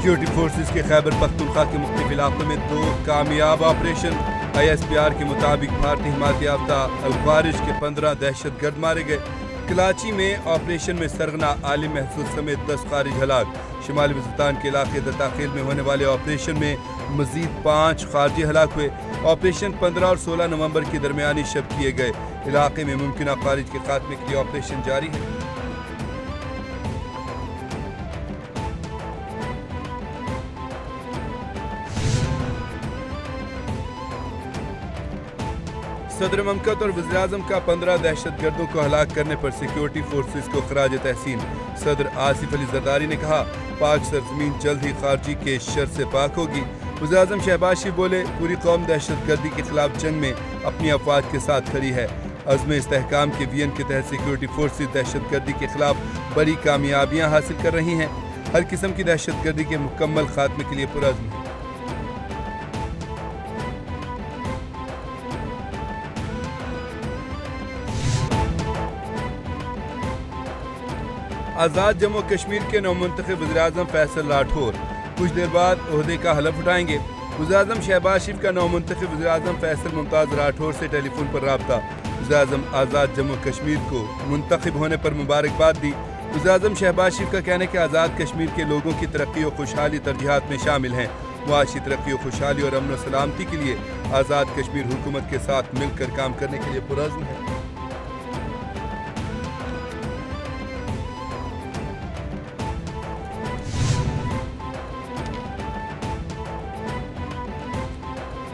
Security forces के खैबर पख्तूनख्वा के मुख्तलिफ इलाकों में 2 कामयाब ऑपरेशन। ISPR के मुताबिक भारतीय हिमायत याफ्ता अल-ख्वारिज के 15 दहशतगर्द मारे गए। कराची में ऑपरेशन में सरगना आलिम महसूद समेत 10 खारिज हलाक। शिमाली वज़ीरस्तान के इलाके दताखिल में होने वाले ऑपरेशन में मजीद 5 खारजी हलाक हुए। ऑपरेशन 15 और 16 नवंबर के दरमियानी शब किए गए। इलाके में मुमकिन खारिज के खात्मे के लिए ऑपरेशन जारी है। सदर ममकत और वज़ीर-ए-आज़म का 15 दहशतगर्दों को हलाक करने पर सिक्योरिटी फोर्सेस को खराज तहसीन। सदर आसिफ अली ज़रदारी ने कहा, पाक सरजमीन जल्द ही खारजी के शर से पाक होगी। वज़ीर-ए-आज़म शहबाज शरीफ बोले, पूरी कौम दहशतगर्दी के खिलाफ जंग में अपनी अफवाज के साथ खड़ी है। अज़्म इस्तेहकाम के विजन के तहत सिक्योरिटी फोर्सेस दहशतगर्दी के खिलाफ बड़ी कामयाबियाँ हासिल कर रही हैं। हर किस्म की दहशतगर्दी के मुकम्मल खात्मे के लिए पुरअज़्म है। आज़ाद जम्मू कश्मीर के नौमुंतखब वज़ीर-ए-आज़म फैसल राठौर कुछ देर बाद ओहदे का हलफ उठाएंगे। वज़ीर-ए-आज़म शहबाज शरीफ का नौमुंतखब वज़ीर-ए-आज़म फैसल मुमताज़ राठौर से टेलीफोन पर राब्ता। वज़ीर-ए-आज़म आज़ाद जम्मू कश्मीर को मुंतखब होने पर मुबारकबाद दी। वज़ीर-ए-आज़म शहबाज शरीफ का कहना है कि आज़ाद कश्मीर के लोगों की तरक्की और खुशहाली तरजीहात में शामिल हैं। मुआशी तरक्की और खुशहाली और अमन और सलामती के लिए आज़ाद कश्मीर हुकूमत के साथ मिलकर काम करने के लिए पुरअज़्म है।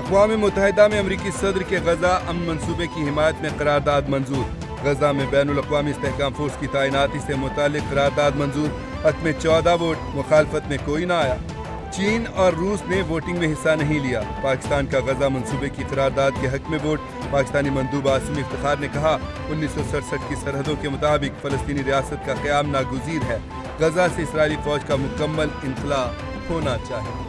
अक़वाम मुत्तहिदा में अमरीकी सदर के गजा अमन मंसूबे की हिमायत में करारदाद मंजूर। गजा में बैनुल अक़वामी इस्तेहकाम फोर्स की तैनाती से मुतालिक करारदाद मंजूर। हक में 14 वोट, मुखालफत में कोई ना आया। चीन और रूस ने वोटिंग में हिस्सा नहीं लिया। पाकिस्तान का गजा मंसूबे की करारदाद के हक में वोट। पाकिस्तानी मंदूब आसिम इफ्तिखार ने कहा, 1967 की सरहदों के मुताबिक फ़लस्तीनी रियासत का क़याम नागुज़ीर है। गजा से इसराइली फ़ौज का मुकम्मल इनखला होना चाहिए।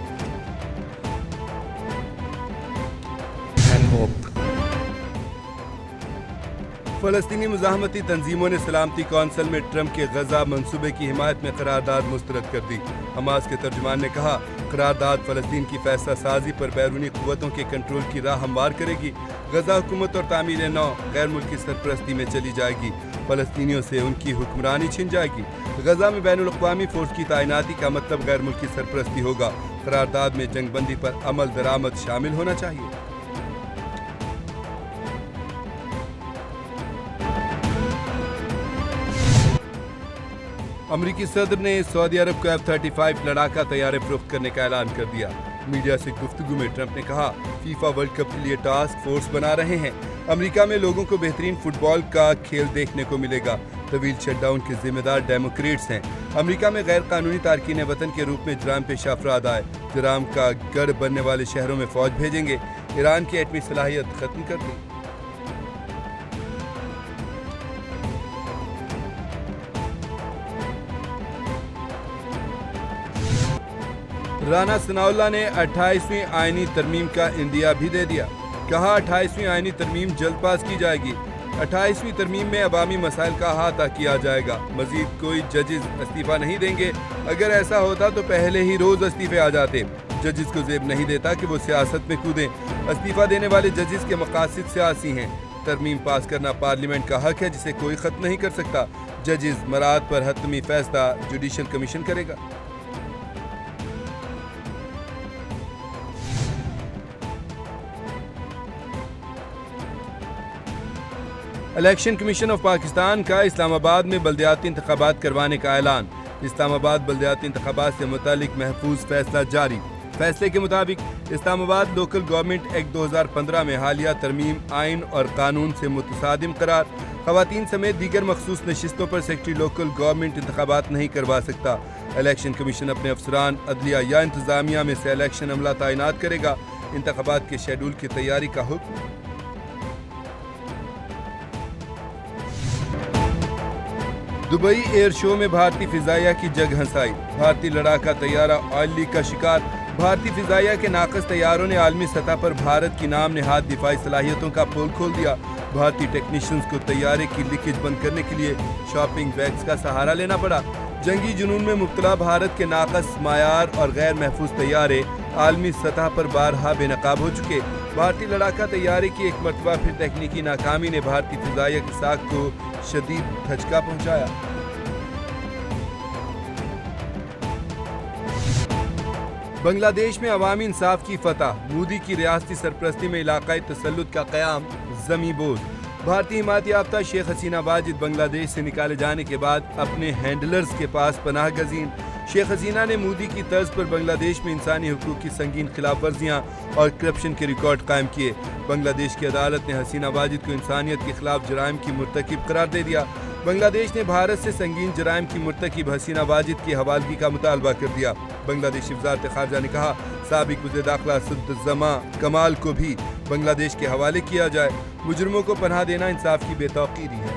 फ़लस्तीनी मुज़ाहमती तंजीमों ने सलामती कौंसिल में ट्रंप के गजा मंसूबे की हिमायत में करारदाद मुस्तरद कर दी। हमास के तर्जुमान ने कहा, करारदाद फ़लस्तीन की फैसला साजी पर बैरूनी क़ुव्वतों के कंट्रोल की राह हमवार करेगी। गजा हुकूमत और तामीर नौ गैर मुल्की सरपरस्ती में चली जाएगी। फ़लस्तीनियों से उनकी हुक्मरानी छिन जाएगी। गजा में बैनुल अक़वामी फ़ोर्स की तैनाती का मतलब गैर मुल्की सरपरस्ती होगा। करारदाद में जंगबंदी पर अमल दरामद शामिल होना चाहिए। अमरीकी सदर ने सऊदी अरब को F-35 लड़ाका तैयारे फ़रोख्त करने का ऐलान कर दिया। मीडिया से गुफ्तगू में ट्रंप ने कहा, फीफा वर्ल्ड कप के लिए टास्क फोर्स बना रहे हैं। अमेरिका में लोगों को बेहतरीन फुटबॉल का खेल देखने को मिलेगा। तवील शटडाउन के जिम्मेदार डेमोक्रेट्स हैं। अमेरिका में गैर कानूनी तारकीन वतन के रूप में जराम पेशा अफराद आए। जराम का गढ़ बनने वाले शहरों में फ़ौज भेजेंगे। ईरान की एटमी सलाहियत ख़त्म कर दी। राना सनाउल्लाह ने 28वीं आईनी तरमीम का इंदिया भी दे दिया। कहा, 28वीं आईनी तरमीम जल्द पास की जाएगी। 28वीं तरमीम में अवामी मसाइल का अहाता किया जाएगा। मजीद कोई जजेस इस्तीफ़ा नहीं देंगे। अगर ऐसा होता तो पहले ही रोज़ इस्तीफ़े आ जाते। जजेस को ज़ेब नहीं देता कि वो सियासत में कूदें। इस्तीफ़ा देने वाले जजेस के मकासद सियासी हैं। तरमीम पास करना पार्लियामेंट का हक है जिसे कोई ख़त्म नहीं कर सकता। जजेस मराद पर हतमी फैसला जुडिशल कमीशन करेगा। इलेक्शन कमीशन ऑफ पाकिस्तान का इस्लामाबाद में बल्दियाती इंतखाबात करवाने का ऐलान। इस्लामाबाद बल्दियाती इंतखाबात से मुतालिक महफूज फैसला जारी। फैसले के मुताबिक इस्लामाबाद लोकल गवर्नमेंट एक्ट 2015 में हालिया तरमीम आइन और कानून से मुतसादिम करार। ख़वातीन समेत दीगर मखसूस नशिस्तों पर सेक्रेटरी लोकल गवर्नमेंट इंतखाबात नहीं करवा सकता। इलेक्शन कमीशन अपने अफसरान अदलिया या इंतज़ामिया में से इलेक्शन अमला तैनात करेगा। इंतखाबात के शेड्यूल की तैयारी का हुक्म। दुबई एयर शो में भारतीय फिजाइया की जग हंसाई। भारतीय लड़ाका तैयारा ऑयल लीक का शिकार। भारतीय फिजाइया के नाकस तैयारों ने आलमी सतह पर भारत की नाम नहाद दिफाई सलाहियतों का पोल खोल दिया। भारतीय टेक्नीशियंस को तैयारे की लीकेज बंद करने के लिए शॉपिंग बैग्स का सहारा लेना पड़ा। जंगी जुनून में मुब्तला भारत के नाकस मायार और गैर महफूज तैयारे आलमी सतह पर बारहा बेनकाब हो चुके। भारतीय लड़ाका तैयारे की एक मरतबा फिर तकनीकी नाकामी ने भारतीय फिजाइया की साख को शदीद धचका पहुंचाया। बांग्लादेश में अवामी इंसाफ की फतह, मोदी की रियासती सरपरस्ती में इलाकाई तसल्लुत का क़याम ज़मी बोझ। भारतीय हिमायत याफ्ता शेख हसीना वाजिद बांग्लादेश से निकाले जाने के बाद अपने हैंडलर्स के पास पनाह गज़ीन। शेख हसीना ने मोदी की तर्ज पर बांग्लादेश में इंसानी हुकूक की संगीन खिलाफ वर्जियाँ और करप्शन के रिकॉर्ड कायम किए। बांग्लादेश की अदालत ने हसीना वाजिद को इंसानियत के खिलाफ जराइम की मुर्तकिब करार दे दिया। बांग्लादेश ने भारत से संगीन जराइम की मुर्तकिब हसीना वाजिद की हवालगी का मुतालबा कर दिया। बांग्लादेशी वज़ारत ख़ारजा ने कहा, साबिक़ वज़ीर दाख़िला असदुज़्ज़मा कमाल को भी बांग्लादेश के हवाले किया जाए। मुजरिमों को पनाह देना इंसाफ की बेतौकीरी है।